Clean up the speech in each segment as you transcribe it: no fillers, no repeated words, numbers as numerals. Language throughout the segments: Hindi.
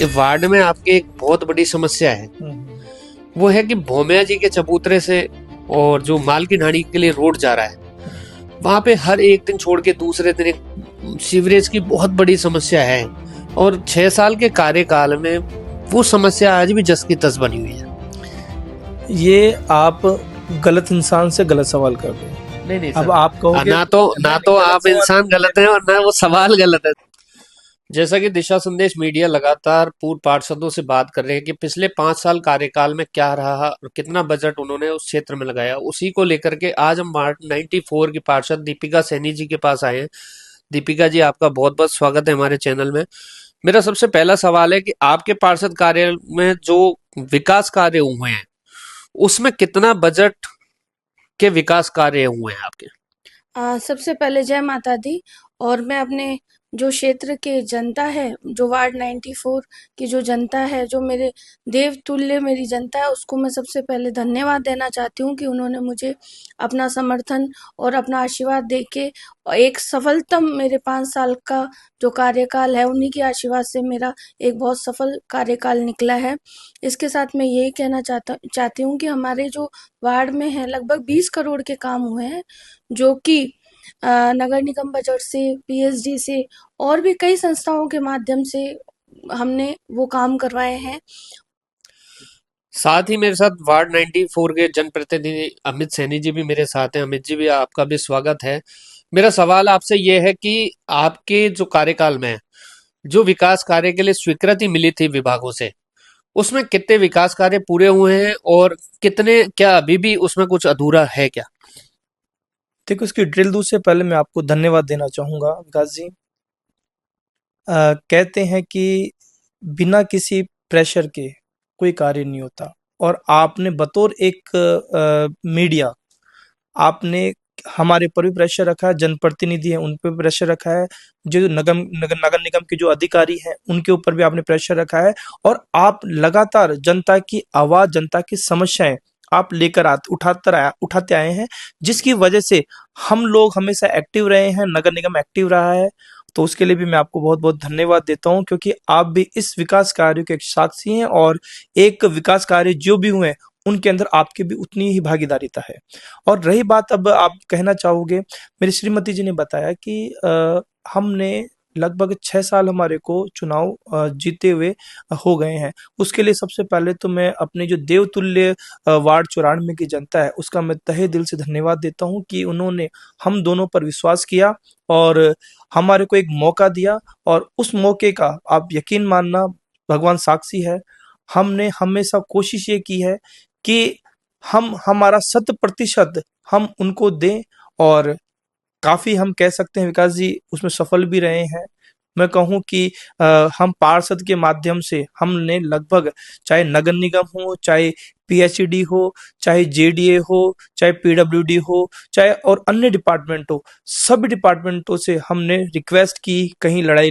वार्ड में आपकी एक बहुत बड़ी समस्या है, वो है कि भोमिया जी के चबूतरे से और जो माल की ढाणी के लिए रोड जा रहा है, वहां पे हर एक दिन छोड़ के दूसरे दिन एक सीवरेज की बहुत बड़ी समस्या है। और 6 साल के कार्यकाल में वो समस्या आज भी जस की तस बनी हुई है। ये आप गलत इंसान से गलत सवाल कर रहे हैं। नहीं अब आप कहोगे ना तो आप इंसान गलत हैं और ना वो सवाल गलत है। जैसा कि दिशा संदेश मीडिया लगातार पूर्व पार्षदों से बात कर रहे हैं कि पिछले 5 साल कार्यकाल में क्या रहा और कितना बजट उन्होंने उस क्षेत्र में लगाया, उसी को लेकर के आज हम वार्ड 94 की पार्षद दीपिका सैनी जी के पास आए हैं। दीपिका जी, आपका बहुत बहुत स्वागत है हमारे चैनल में। मेरा सबसे पहला सवाल है कि आपके पार्षद कार्य में जो विकास कार्य हुए हैं, उसमें कितना बजट के विकास कार्य हुए हैं आपके? सबसे पहले जय माता दी। और मैं अपने जो क्षेत्र के जनता है, जो वार्ड 94 की जो जनता है, जो मेरे देवतुल्य मेरी जनता है, उसको मैं सबसे पहले धन्यवाद देना चाहती हूँ कि उन्होंने मुझे अपना समर्थन और अपना आशीर्वाद देके एक सफलतम मेरे 5 साल का जो कार्यकाल है, उन्हीं के आशीर्वाद से मेरा एक बहुत सफल कार्यकाल निकला है। इसके साथ मैं यही कहना चाहती हूँ कि हमारे जो वार्ड में है लगभग 20 करोड़ के काम हुए हैं, जो कि नगर निगम बजट से, पीएचडी से और भी कई संस्थाओं के माध्यम से हमने वो काम करवाए हैं। साथ ही मेरे साथ वार्ड 94 के जनप्रतिनिधि अमित सैनी जी भी मेरे साथ हैं। अमित जी, भी आपका भी स्वागत है। मेरा सवाल आपसे ये है कि आपके जो कार्यकाल में जो विकास कार्य के लिए स्वीकृति मिली थी विभागों से, उसमें कितने विकास कार्य पूरे हुए हैं और कितने, क्या अभी भी उसमें कुछ अधूरा है क्या? देखो, इसकी ड्रिल दूँ से पहले मैं आपको धन्यवाद देना चाहूँगा विकास जी। कहते हैं कि बिना किसी प्रेशर के कोई कार्य नहीं होता, और आपने बतौर एक मीडिया, आपने हमारे पर भी प्रेशर रखा है, जनप्रतिनिधि हैं उन पे भी प्रेशर रखा है, जो नगर निगम के जो अधिकारी हैं उनके ऊपर भी आपने प्रेशर रखा है, और आप लगातार जनता की आवाज़, जनता की समस्याएं आप लेकर उठाते आए हैं, जिसकी वजह से हम लोग हमेशा एक्टिव रहे हैं, नगर निगम एक्टिव रहा है। तो उसके लिए भी मैं आपको बहुत बहुत धन्यवाद देता हूं, क्योंकि आप भी इस विकास कार्यों के एक साक्षी हैं, और एक विकास कार्य जो भी हुए उनके अंदर आपकी भी उतनी ही भागीदारिता है। और रही बात, अब आप कहना चाहोगे, मेरी श्रीमती जी ने बताया कि हमने लगभग 6 साल हमारे को चुनाव जीते हुए हो गए हैं। उसके लिए सबसे पहले तो मैं अपने जो देवतुल्य वार्ड 94 की जनता है उसका मैं तहे दिल से धन्यवाद देता हूं कि उन्होंने हम दोनों पर विश्वास किया और हमारे को एक मौका दिया, और उस मौके का आप यकीन मानना, भगवान साक्षी है, हमने हमेशा कोशिश ये की है कि हम हमारा 100% हम उनको दें, और काफ़ी हम कह सकते हैं विकास जी उसमें सफल भी रहे हैं। मैं कहूँ कि हम पार्षद के माध्यम से हमने लगभग, चाहे नगर निगम हो, चाहे पीएचईडी हो, चाहे जेडीए हो, चाहे पीडब्ल्यूडी हो, चाहे और अन्य डिपार्टमेंट हो, सभी डिपार्टमेंटों से हमने रिक्वेस्ट की, कहीं लड़नी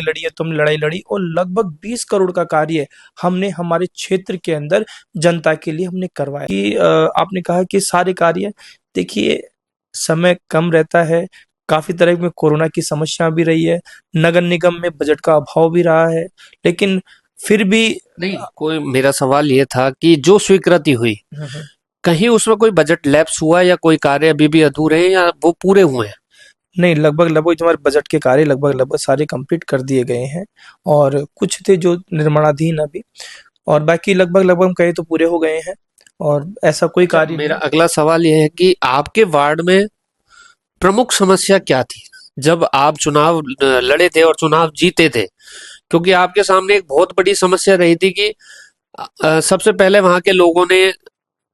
लड़ी है तो हमने लड़ाई लड़ी, और लगभग 20 करोड़ का कार्य हमने हमारे क्षेत्र के अंदर जनता के लिए हमने करवाया। कि आपने कहा कि सारे कार्य, देखिए समय कम रहता है, काफ़ी तरह में कोरोना की समस्या भी रही है, नगर निगम में बजट का अभाव भी रहा है, लेकिन फिर भी नहीं, कोई, मेरा सवाल ये था कि जो स्वीकृति हुई, कहीं उसमें कोई बजट लैप्स हुआ या कोई कार्य अभी भी अधूरे हैं या वो पूरे हुए हैं? नहीं, लगभग जो हमारे बजट के कार्य लगभग सारे कंप्लीट कर दिए गए हैं, और कुछ थे जो निर्माणाधीन अभी, और बाकी लगभग हम कहें तो पूरे हो गए हैं, और ऐसा कोई कार्य मेरा अगला सवाल यह है कि आपके वार्ड में प्रमुख समस्या क्या थी जब आप चुनाव लड़े थे और चुनाव जीते थे? क्योंकि आपके सामने एक बहुत बड़ी समस्या रही थी कि सबसे पहले वहां के लोगों ने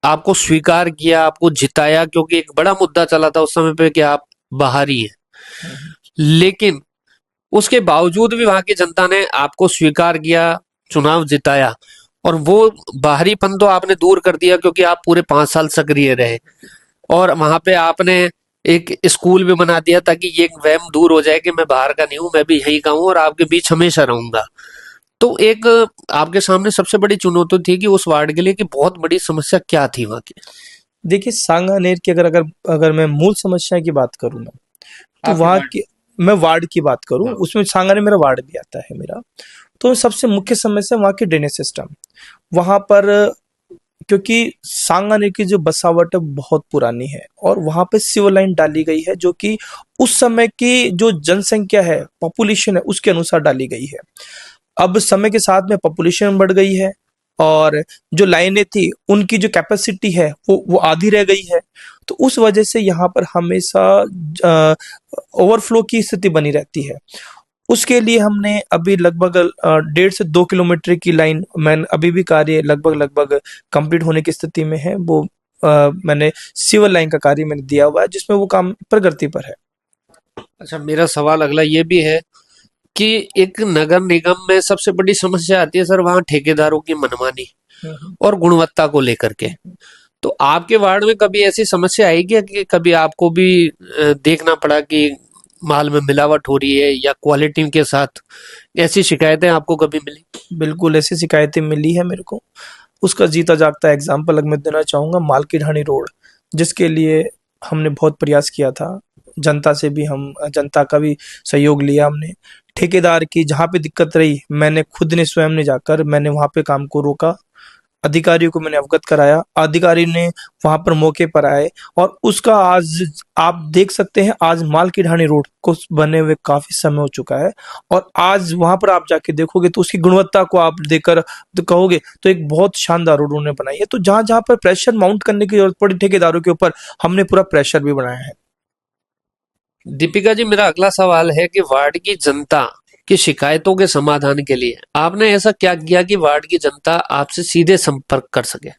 आपको स्वीकार किया, आपको जिताया, क्योंकि एक बड़ा मुद्दा चला था उस समय पे कि आप बाहरी हैं। लेकिन उसके बावजूद भी वहां की जनता ने आपको स्वीकार किया, चुनाव जिताया, और वो बाहरीपन तो आपने दूर कर दिया क्योंकि आप पूरे 5 साल सक्रिय रहे, और वहां पे आपने एक स्कूल भी बना दिया ताकि ये वहम दूर हो जाए कि मैं बाहर का नहीं हूं, मैं भी यहीं का हूं और आपके बीच हमेशा रहूंगा। तो एक आपके सामने सबसे बड़ी चुनौती थी कि उस वार्ड के लिए कि बहुत बड़ी समस्या क्या थी वहां की? देखिए, सांगानेर की अगर अगर अगर मैं मूल समस्या की बात करूँ ना, तो वहाँ की, मैं वार्ड की बात करूँ, उसमें सांगानेर मेरा वार्ड भी आता है मेरा, तो सबसे मुख्य समस्या वहाँ की ड्रेनेज सिस्टम। वहाँ पर क्योंकि सांगानेर की जो बसावट है बहुत पुरानी है और वहाँ पे सिवर लाइन डाली गई है जो कि उस समय की जो जनसंख्या है, पॉपुलेशन है, उसके अनुसार डाली गई है। अब समय के साथ में पॉपुलेशन बढ़ गई है और जो लाइनें थी उनकी जो कैपेसिटी है वो आधी रह गई है। तो उस वजह से यहाँ पर हमेशा ओवरफ्लो की स्थिति बनी रहती है। उसके लिए हमने अभी लगभग 1.5 से 2 किलोमीटर की लाइन मैंने अभी भी कार्य लगभग लगभग कंप्लीट होने की स्थिति में है। वो मैंने सिवर लाइन का कार्य मैंने दिया हुआ है जिसमें वो काम प्रगति पर है। अच्छा, मेरा सवाल अगला ये भी है कि एक नगर निगम में सबसे बड़ी समस्या आती है सर वहाँ ठेकेदारों की मनमानी हम्म। और गुणवत्ता को लेकर के। तो आपके वार्ड में कभी ऐसी समस्या आई क्या कि कभी आपको भी देखना पड़ा कि माल में मिलावट हो रही है या क्वालिटी के साथ, ऐसी शिकायतें आपको कभी मिली? बिल्कुल ऐसी शिकायतें मिली है मेरे को। उसका जीता जागता एग्जाम्पल अगर मैं देना चाहूँगा मालकीढ़ानी रोड, जिसके लिए हमने बहुत प्रयास किया था। जनता से भी हम जनता का भी सहयोग लिया हमने। ठेकेदार की जहाँ पे दिक्कत रही मैंने खुद ने स्वयं ने जाकर मैंने वहाँ पे काम को रोका। अधिकारियों को मैंने अवगत कराया। अधिकारी ने वहाँ पर मौके पर आए और उसका आज आप देख सकते हैं आज मालकीढ़ानी रोड को बने हुए काफी समय हो चुका है और आज वहाँ पर आप जाके देखोगे तो उसकी गुणवत्ता को आप देखकर तो कहोगे तो एक बहुत शानदार रोड उन्होंने बनाई है। तो जहाँ जहाँ पर प्रेशर माउंट करने की जरूरत पड़ी ठेकेदारों के ऊपर हमने पूरा प्रेशर भी बनाया है। दीपिका जी, मेरा अगला सवाल है कि वार्ड की जनता की शिकायतों के समाधान के लिए आपने ऐसा क्या किया कि वार्ड की जनता आपसे सीधे संपर्क कर सके?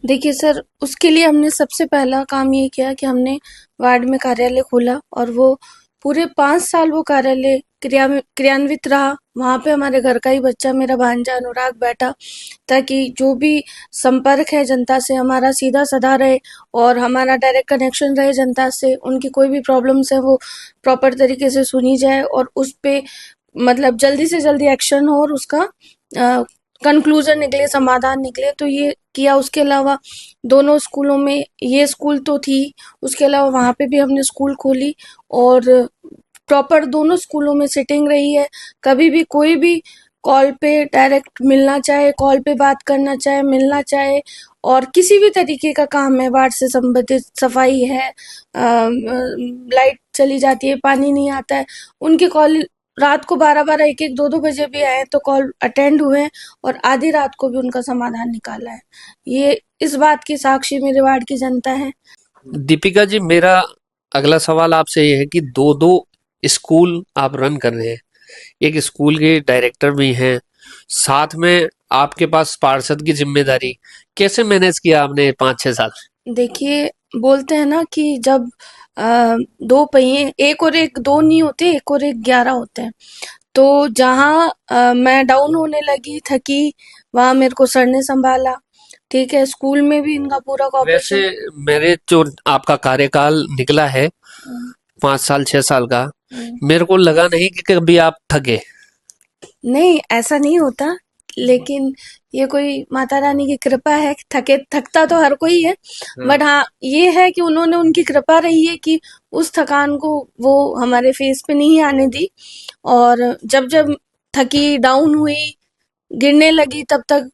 देखिए सर, उसके लिए हमने सबसे पहला काम ये किया कि हमने वार्ड में कार्यालय खोला और वो पूरे 5 साल वो कार्यालय क्रियान्वित रहा। वहाँ पे हमारे घर का ही बच्चा मेरा भांजा अनुराग बैठा, ताकि जो भी संपर्क है जनता से हमारा सीधा साधा रहे और हमारा डायरेक्ट कनेक्शन रहे जनता से। उनकी कोई भी प्रॉब्लम्स है वो प्रॉपर तरीके से सुनी जाए और उस पे मतलब जल्दी से जल्दी एक्शन हो और उसका कंक्लूजन निकले, समाधान निकले। तो ये किया। उसके अलावा दोनों स्कूलों में, ये स्कूल तो थी, उसके अलावा वहाँ पे भी हमने स्कूल खोली और प्रॉपर दोनों स्कूलों में सिटिंग रही है। कभी भी कोई भी कॉल पे डायरेक्ट मिलना चाहे, कॉल पे बात करना चाहे, मिलना चाहे और किसी भी तरीके का काम है वार्ड से संबंधित, सफाई है, लाइट चली जाती है, पानी नहीं आता है, उनकी कॉल रात को 12-12, 1-1, 2-2 बजे भी आए तो कॉल अटेंड हुए हैं और आधी रात को भी उनका समाधान निकाला है। ये इस बात की साक्षी मेरे वार्ड की जनता है। दीपिका जी, मेरा अगला सवाल आपसे ये है कि दो दो स्कूल आप रन कर रहे हैं, एक स्कूल के डायरेक्टर भी हैं, साथ में आपके पास पार्षद की जिम्मेदारी, कैसे मैनेज किया आपने 5-6 साल? देखिए, बोलते हैं ना कि जब दो पहिए, एक और एक दो नहीं होते, एक और एक 11 होते हैं। तो जहाँ मैं डाउन होने लगी, थकी, वहाँ मेरे को सर ने संभाला। ठीक है, स्कूल में भी इनका पूरा वैसे कॉपरेशन। मेरे जो आपका कार्यकाल निकला है 5 साल 6 साल का, मेरे को लगा नहीं कि कभी आप थके। नहीं, ऐसा नहीं होता, लेकिन ये कोई माता रानी की कृपा है। थकता तो हर कोई है, बट हाँ ये है कि उन्होंने, उनकी कृपा रही है कि उस थकान को वो हमारे फेस पे नहीं आने दी। और जब जब थकी, डाउन हुई, गिरने लगी, तब तक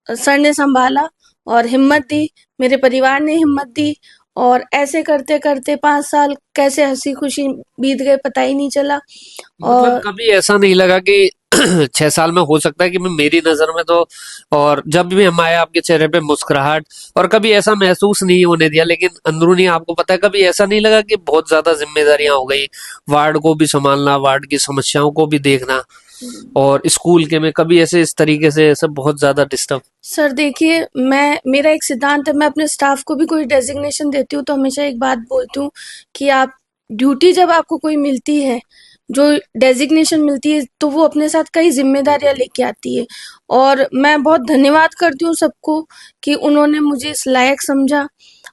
सर ने संभाला और हिम्मत दी, मेरे परिवार ने हिम्मत दी और ऐसे करते करते 5 साल कैसे हंसी खुशी बीत गए पता ही नहीं चला। मतलब और कभी ऐसा नहीं लगा कि 6 साल में हो सकता है कि मैं, मेरी नजर में तो, और जब भी हम आए आपके चेहरे पे मुस्कुराहट, और कभी ऐसा महसूस नहीं होने दिया, लेकिन अंदरूनी आपको पता है कभी ऐसा नहीं लगा कि बहुत ज्यादा जिम्मेदारियां हो गई, वार्ड को भी संभालना, वार्ड की समस्याओं को भी देखना, और स्कूल के में कभी ऐसे इस तरीके से ऐसा बहुत ज्यादा डिस्टर्ब? सर देखिए, मेरा एक सिद्धांत है, मैं अपने स्टाफ को भी कोई डेजिग्नेशन देती हूँ तो हमेशा एक बात बोलती हूँ कि आप ड्यूटी जब आपको कोई मिलती है, जो डेजिग्नेशन मिलती है, तो वो अपने साथ कई जिम्मेदारियां लेके आती है। और मैं बहुत धन्यवाद करती हूँ सबको कि उन्होंने मुझे इस लायक समझा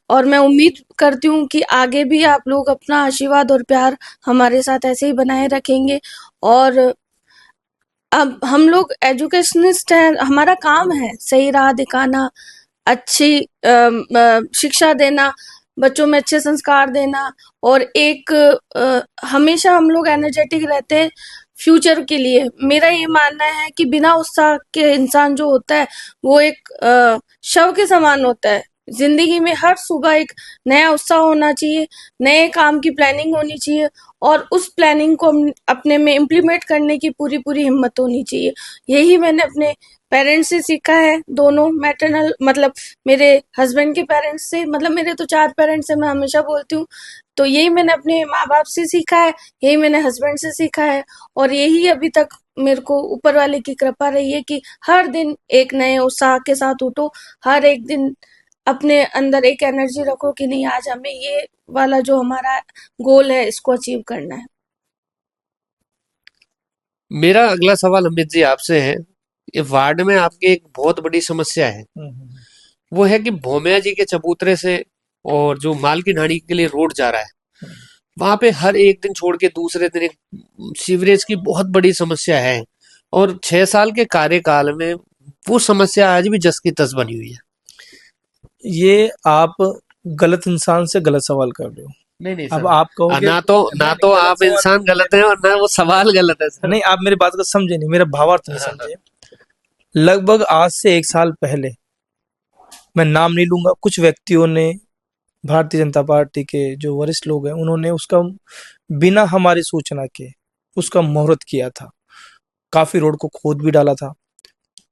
और मैं उम्मीद करती हूँ कि आगे भी आप लोग अपना आशीर्वाद और प्यार हमारे साथ ऐसे ही बनाए रखेंगे। और अब हम लोग एजुकेशनिस्ट हैं, हमारा काम है सही राह दिखाना, अच्छी शिक्षा देना, बच्चों में अच्छे संस्कार देना और एक हमेशा हम लोग एनर्जेटिक रहते हैं फ्यूचर के लिए। मेरा ये मानना है कि बिना उत्साह के इंसान जो होता है वो एक शव के समान होता है। जिंदगी में हर सुबह एक नया उत्साह होना चाहिए, नए काम की प्लानिंग होनी चाहिए और उस प्लानिंग को अपने में इम्प्लीमेंट करने की पूरी पूरी हिम्मत होनी चाहिए। यही मैंने अपने पेरेंट्स से सीखा है, दोनों मैटरनल मतलब मेरे हस्बैंड के पेरेंट्स से, मतलब मेरे तो 4 पेरेंट्स हैं, मैं हमेशा बोलती हूँ। तो यही मैंने अपने माँ-बाप से सीखा है, यही मैंने हस्बैंड से सीखा है और यही अभी तक मेरे को ऊपर वाले की कृपा रही है कि हर दिन एक नए उत्साह के साथ उठो, हर एक दिन अपने अंदर एक एनर्जी रखो कि नहीं आज हमें ये वाला जो हमारा गोल है इसको अचीव करना है। मेरा अगला सवाल अमित जी आपसे है। ये वार्ड में आपकी एक बहुत बड़ी समस्या है, वो है कि भोमिया जी के चबूतरे से और जो माल की ढाणी के लिए रोड जा रहा है, वहां पे हर एक दिन छोड़ के दूसरे दिन एक सीवरेज की बहुत बड़ी समस्या है और 6 साल के कार्यकाल में वो समस्या आज भी जस की तस बनी हुई है। ये आप गलत इंसान से गलत सवाल कर रहे हो। नहीं अब सर, आप कहोगे ना तो नहीं, गलत आप सवाल इंसान गलत हैं और ना वो सवाल गलत है सर। नहीं, आप मेरी बात को समझे नहीं, मेरा भावार्थ नहीं समझे। लगभग आज से 1 साल पहले, मैं नाम नहीं लूंगा, कुछ व्यक्तियों ने, भारतीय जनता पार्टी के जो वरिष्ठ लोग हैं, उन्होंने उसका बिना हमारी सूचना के उसका मुहूर्त किया था। काफी रोड को खोद भी डाला था,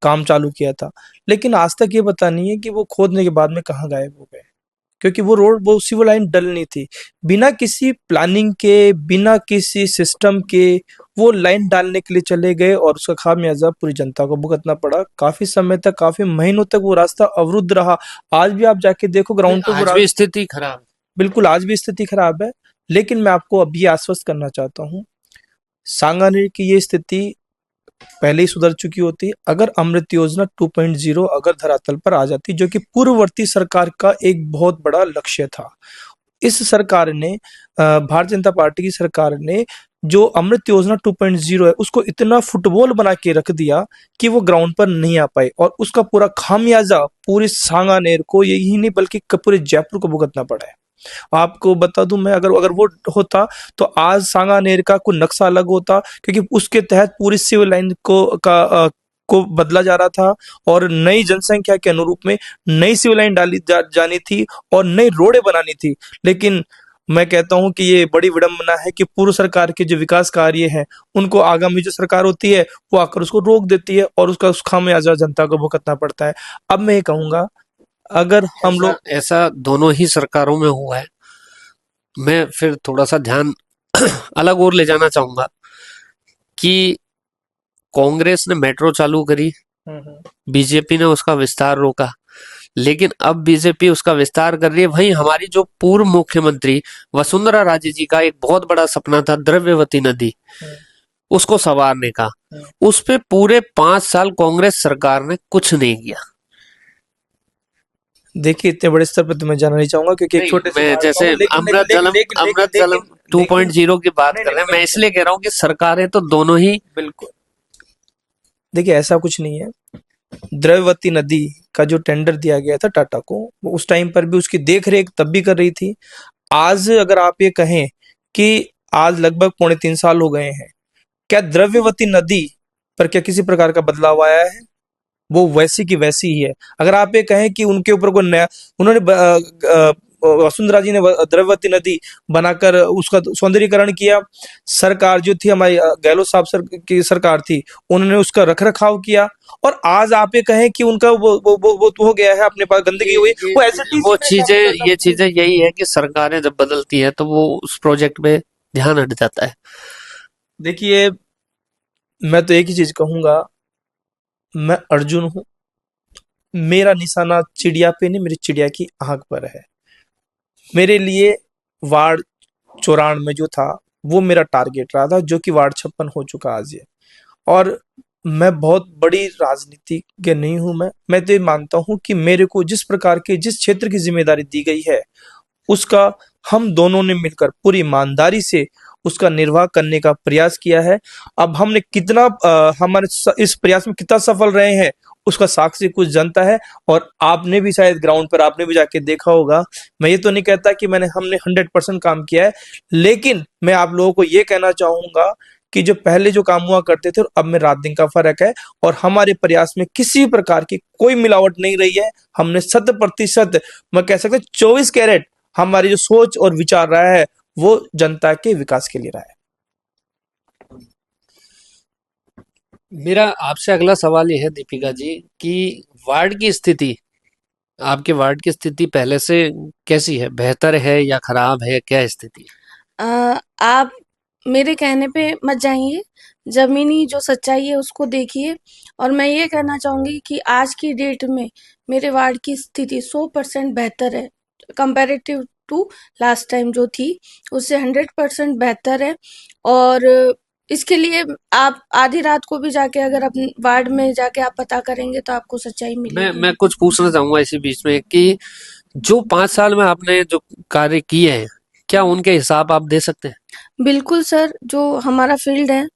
काम चालू किया था, लेकिन आज तक ये पता नहीं है कि वो खोदने के बाद में कहाँ गायब हो गए, क्योंकि वो रोड, वो सिविल लाइन डलनी थी। बिना किसी प्लानिंग के, बिना किसी सिस्टम के वो लाइन डालने के लिए चले गए और उसका खामियाजा पूरी जनता को भुगतना पड़ा। काफी समय तक, काफी महीनों तक वो रास्ता अवरुद्ध रहा। आज भी आप जाके देखो ग्राउंड पे, वो आज भी स्थिति खराब है। बिल्कुल आज भी स्थिति खराब है। लेकिन मैं आपको अभी आश्वस्त करना चाहता हूँ, सांगानेर की ये स्थिति पहले ही सुधर चुकी होती अगर अमृत योजना 2.0 अगर धरातल पर आ जाती, जो कि पूर्ववर्ती सरकार का एक बहुत बड़ा लक्ष्य था। इस सरकार ने, भारतीय जनता पार्टी की सरकार ने, जो अमृत योजना 2.0 है उसको इतना फुटबॉल बना के रख दिया कि वो ग्राउंड पर नहीं आ पाए और उसका पूरा खामियाजा पूरे सांगानेर को, यही नहीं बल्कि पूरे जयपुर को भुगतना पड़ा है। आपको बता दूं मैं, अगर अगर वो होता तो आज सांगानेर का कोई नक्शा अलग होता, क्योंकि उसके तहत पूरी सिविल लाइन को बदला जा रहा था और नई जनसंख्या के अनुरूप में नई सिविल लाइन डाली जानी थी और नई रोडें बनानी थी। लेकिन मैं कहता हूं कि ये बड़ी विडंबना है कि पूर्व सरकार के जो विकास कार्य हैं उनको आगामी जो सरकार होती है वो आकर उसको रोक देती है और उसका खामियाजा जनता को भुगतना पड़ता है। अब मैं ये कहूंगा, अगर हम लोग, ऐसा दोनों ही सरकारों में हुआ है। मैं फिर थोड़ा सा ध्यान अलग और ले जाना चाहूंगा कि कांग्रेस ने मेट्रो चालू करी, बीजेपी ने उसका विस्तार रोका, लेकिन अब बीजेपी उसका विस्तार कर रही है। वहीं हमारी जो पूर्व मुख्यमंत्री वसुंधरा राजे जी का एक बहुत बड़ा सपना था द्रव्यवती नदी, उसको संवारने का, उस पे पूरे 5 साल कांग्रेस सरकार ने कुछ नहीं किया। देखिए इतने बड़े स्तर पर तो मैं जाना नहीं चाहूंगा, क्योंकि एक छोटे से मैं जैसे अमृत जलम 2.0 की बात कर रहे हैं, मैं इसलिए कह रहा हूँ कि सरकारें तो दोनों ही, बिल्कुल, देखिए ऐसा कुछ नहीं है। द्रव्यवती नदी का जो टेंडर दिया गया था टाटा को, वो उस टाइम पर भी उसकी देख रेख तब भी कर रही थी। आज अगर आप ये कहें कि आज लगभग 3.5 साल हो गए हैं, क्या द्रव्यवती नदी पर क्या किसी प्रकार का बदलाव आया है? वो वैसी की वैसी ही है। अगर आप ये कहें कि उनके ऊपर कोई नया, उन्होंने वसुंधरा जी ने द्रव्यवती नदी बनाकर उसका सौंदर्यीकरण किया। सरकार जो थी हमारी गहलोत साहब की सरकार थी, उन्होंने उसका रख रखाव किया और आज आप ये कहें कि उनका वो हो गया है, अपने पास गंदगी हुई, वो ऐसे वो चीजें, ये चीजें यही है कि सरकारें जब बदलती है तो वो उस प्रोजेक्ट पे ध्यान हट जाता है। देखिए मैं तो एक ही चीज कहूंगा, मैं अर्जुन हूं, मेरा निशाना चिड़िया पे नहीं, मेरी चिड़िया की आंख पर है। मेरे लिए वार्ड 94 जो था वो मेरा टारगेट रहा था, जो कि वार्ड 56 हो चुका आज ये। और मैं बहुत बड़ी राजनीतिज्ञ नहीं हूं। मैं तो ये मानता हूं कि मेरे को जिस प्रकार के, जिस क्षेत्र की जिम्मेदारी दी गई है उसका हम दोनों ने मिलकर पूरी ईमानदारी से उसका निर्वाह करने का प्रयास किया है। अब हमने कितना हमारे इस प्रयास में कितना सफल रहे हैं उसका साक्षी कुछ जनता है, और आपने भी शायद ग्राउंड पर आपने भी जाके देखा होगा। मैं ये तो नहीं कहता कि हमने 100% काम किया है, लेकिन मैं आप लोगों को ये कहना चाहूंगा कि जो पहले जो काम हुआ करते थे और अब में रात दिन का फर्क है, और हमारे प्रयास में किसी भी प्रकार की कोई मिलावट नहीं रही है। हमने 100%, मैं कह सकता हूँ 24 कैरेट हमारी जो सोच और विचार रहा है वो जनता के विकास के लिए रहा है। मेरा आपसे अगला सवाल ये है दीपिका जी कि वार्ड की स्थिति, आपके वार्ड की स्थिति पहले से कैसी है? बेहतर है या खराब है? क्या स्थिति है? आप मेरे कहने पे मत जाइए, ज़मीनी जो सच्चाई है उसको देखिए। और मैं ये कहना चाहूँगी कि आज की डेट में मेरे वार्ड की स्थिति 100% बेहतर है, कंपैरेटिव टू लास्ट टाइम जो थी, उससे 100% बेहतर है। और इसके लिए आप आधी रात को भी जाके अगर अपने वार्ड में जाके आप पता करेंगे तो आपको सच्चाई मिलेगी। मैं कुछ पूछना चाहूंगा इसी बीच में कि जो 5 साल में आपने जो कार्य किए हैं, क्या उनके हिसाब आप दे सकते हैं? बिल्कुल सर, जो हमारा फील्ड है,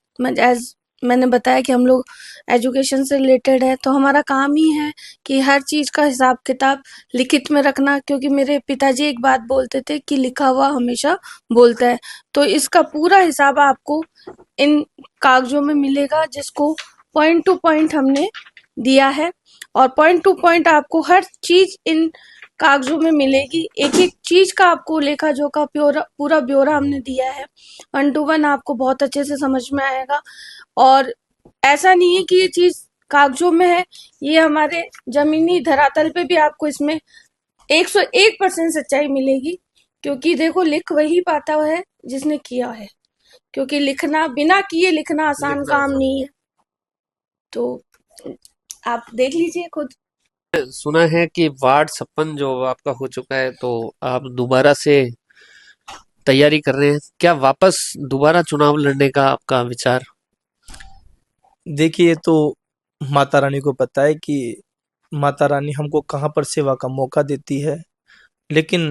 मैंने बताया कि हम लोग एजुकेशन से रिलेटेड है, तो हमारा काम ही है कि हर चीज़ का हिसाब किताब लिखित में रखना, क्योंकि मेरे पिताजी एक बात बोलते थे कि लिखा हुआ हमेशा बोलता है। तो इसका पूरा हिसाब आपको इन कागजों में मिलेगा, जिसको पॉइंट टू पॉइंट हमने दिया है, और पॉइंट टू पॉइंट आपको हर चीज इन कागजों में मिलेगी। एक एक चीज का आपको लेखा जोखा पूरा ब्यौरा हमने दिया है। 1 to 1 आपको बहुत अच्छे से समझ में आएगा। और ऐसा नहीं है कि ये चीज कागजों में है, ये हमारे जमीनी धरातल पे भी आपको इसमें 101% सच्चाई मिलेगी। क्योंकि देखो, लिख वही पाता है जिसने किया है, क्योंकि लिखना, बिना किए लिखना आसान लिखना काम आसान। नहीं है। तो आप देख लीजिए खुद। सुना है कि वार्ड 56 जो आपका हो चुका है, तो आप दोबारा से तैयारी कर रहे हैं। क्या वापस दोबारा चुनाव लड़ने का आपका विचार? देखिए, तो माता रानी को पता है कि माता रानी हमको कहाँ पर सेवा का मौका देती है। लेकिन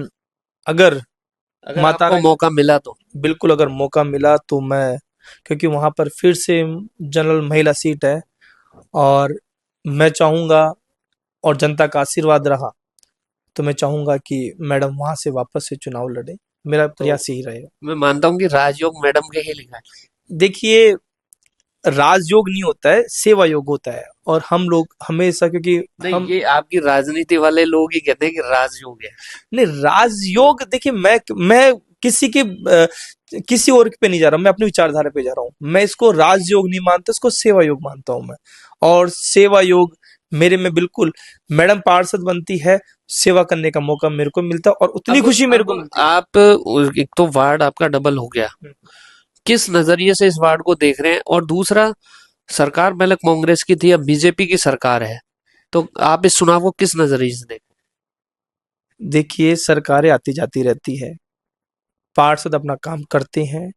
अगर अगर माता आपको रानी, मौका मिला तो? बिल्कुल अगर मौका मिला तो मैं, क्योंकि वहां पर फिर से जनरल महिला सीट है, और मैं चाहूंगा, और जनता का आशीर्वाद रहा तो मैं चाहूंगा कि मैडम वहां से वापस से चुनाव लड़े। मेरा तो प्रयास यही रहेगा। मैं मानता हूँ कि राजयोग मैडम के ही लिखा है। देखिए, राजयोग नहीं होता है, सेवा योग होता है। और हम लोग हमेशा, क्योंकि नहीं, हम, ये आपकी राजनीति वाले लोग ही कहते हैं कि राजयोग है। नहीं, राजयोग, देखिए, मैं किसी के किसी और पे नहीं जा रहा, मैं अपनी विचारधारा पे जा रहा हूँ। मैं इसको राजयोग नहीं मानता, इसको सेवा योग मानता हूँ मैं। और सेवा योग मेरे में बिल्कुल, मैडम पार्षद बनती है, सेवा करने का मौका मेरे को मिलता है और उतनी अब खुशी मेरे को अब मिलती है। आप एक तो वार्ड आपका डबल हो गया, किस नजरिए से इस वार्ड को देख रहे हैं? और दूसरा, सरकार पहले कांग्रेस की थी, अब बीजेपी की सरकार है, तो आप इस चुनाव को किस नजरिए से देख? देखिए, सरकारें आती जाती रहती है, पार्षद अपना काम करते हैं।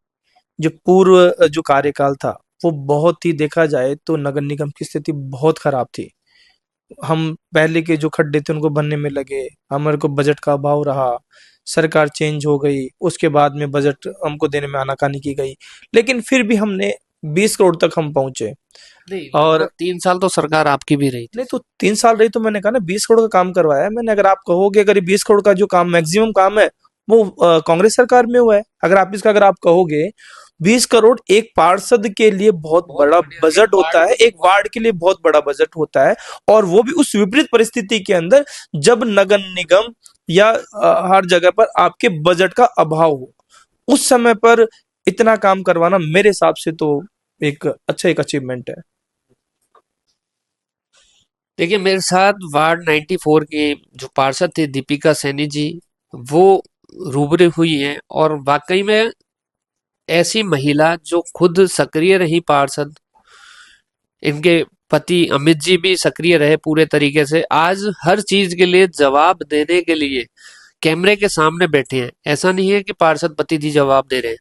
जो पूर्व जो कार्यकाल था वो बहुत ही, देखा जाए तो नगर निगम की स्थिति बहुत खराब थी। हम पहले के जो खड्डे थे उनको भरने में लगे, हमारे को बजट का अभाव रहा, सरकार चेंज हो गई, उसके बाद में बजट हमको देने में आनाकानी की गई, लेकिन फिर भी हमने 20 करोड़ तक हम पहुंचे। नहीं, और लगभग 3 साल तो सरकार आपकी भी रही थी। नहीं तो 3 साल रही, तो मैंने कहा ना 20 करोड़ का काम करवाया है मैंने। अगर आप कहोगे, अगर 20 करोड़ का जो काम मैक्सिमम काम है वो कांग्रेस सरकार में हुआ है, अगर आप कहोगे 20 करोड़ एक पार्षद के लिए बहुत बहुत बड़ा बढ़िया, एक बजट वार्ड होता है, के लिए एक वार्ड के लिए बहुत बड़ा बजट होता है। और वो भी उस विपरीत परिस्थिति के अंदर, जब नगर निगम या हर जगह पर आपके बजट का अभाव हो, उस समय पर इतना काम करवाना मेरे हिसाब से तो एक अचीवमेंट है। देखिए, मेरे साथ वार्ड 94 की जो पार्षद थे दीपिका सैनी जी, वो रूबरू हुई हैं, और वाकई में ऐसी महिला जो खुद सक्रिय रही पार्षद, इनके पति अमित जी भी सक्रिय रहे पूरे तरीके से, आज हर चीज के लिए जवाब देने के लिए कैमरे के सामने बैठे हैं। ऐसा नहीं है कि पार्षद पति जी जवाब दे रहे हैं,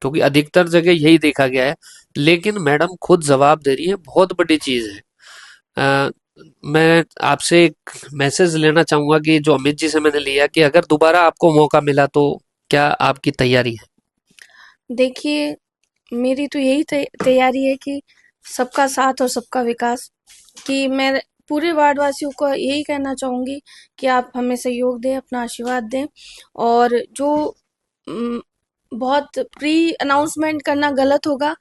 क्योंकि अधिकतर जगह यही देखा गया है, लेकिन मैडम खुद जवाब दे रही है, बहुत बड़ी चीज है। अ, मैं आपसे एक मैसेज लेना चाहूंगा कि जो अमित जी से मैंने लिया, कि अगर दोबारा आपको मौका मिला तो क्या आपकी तैयारी है? देखिए, मेरी तो यही तैयारी है कि सबका साथ और सबका विकास। कि मैं पूरे वार्ड वासियों को यही कहना चाहूंगी कि आप हमें सहयोग दें, अपना आशीर्वाद दें। और जो बहुत प्री अनाउंसमेंट करना गलत होगा,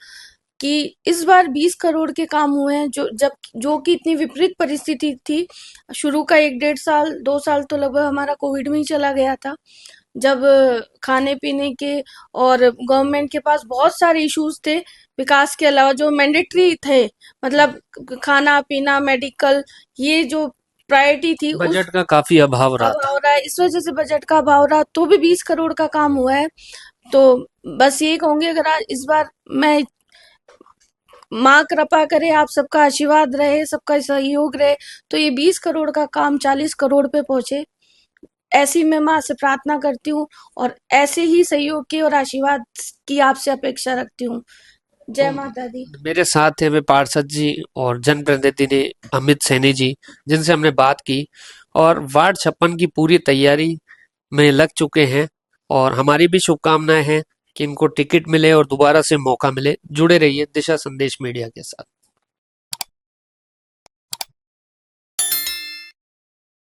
कि इस बार 20 करोड़ के काम हुए हैं, जो कि इतनी विपरीत परिस्थिति थी। शुरू का 1 डेढ़ साल 2 साल तो लगभग हमारा कोविड में ही चला गया था, जब खाने पीने के और गवर्नमेंट के पास बहुत सारे इश्यूज थे विकास के अलावा, जो मैंडेटरी थे, मतलब खाना पीना मेडिकल, ये जो प्रायोरिटी थी उस बजट का काफी अभाव रहा था। अभाव रहा है। इस वजह से बजट का अभाव रहा, तो भी 20 करोड़ का काम हुआ है। तो बस यही कहूंगी, अगर आज इस बार मैं, माँ कृपा करे, आप सबका आशीर्वाद रहे, सबका सहयोग रहे, तो ये 20 करोड़ का काम 40 करोड़ पे पहुंचे। ऐसी मैं माँ से प्रार्थना करती हूँ और ऐसे ही सहयोग की और आशीर्वाद की आपसे अपेक्षा रखती हूँ। जय तो माता दी। मेरे साथ है वे पार्षद जी और जनप्रतिनिधि अमित सैनी जी, जिनसे हमने बात की, और वार्ड 56 की पूरी तैयारी में लग चुके हैं। और हमारी भी शुभकामनाएं हैं कि इनको टिकट मिले और दोबारा से मौका मिले। जुड़े रहिए दिशा संदेश मीडिया के साथ।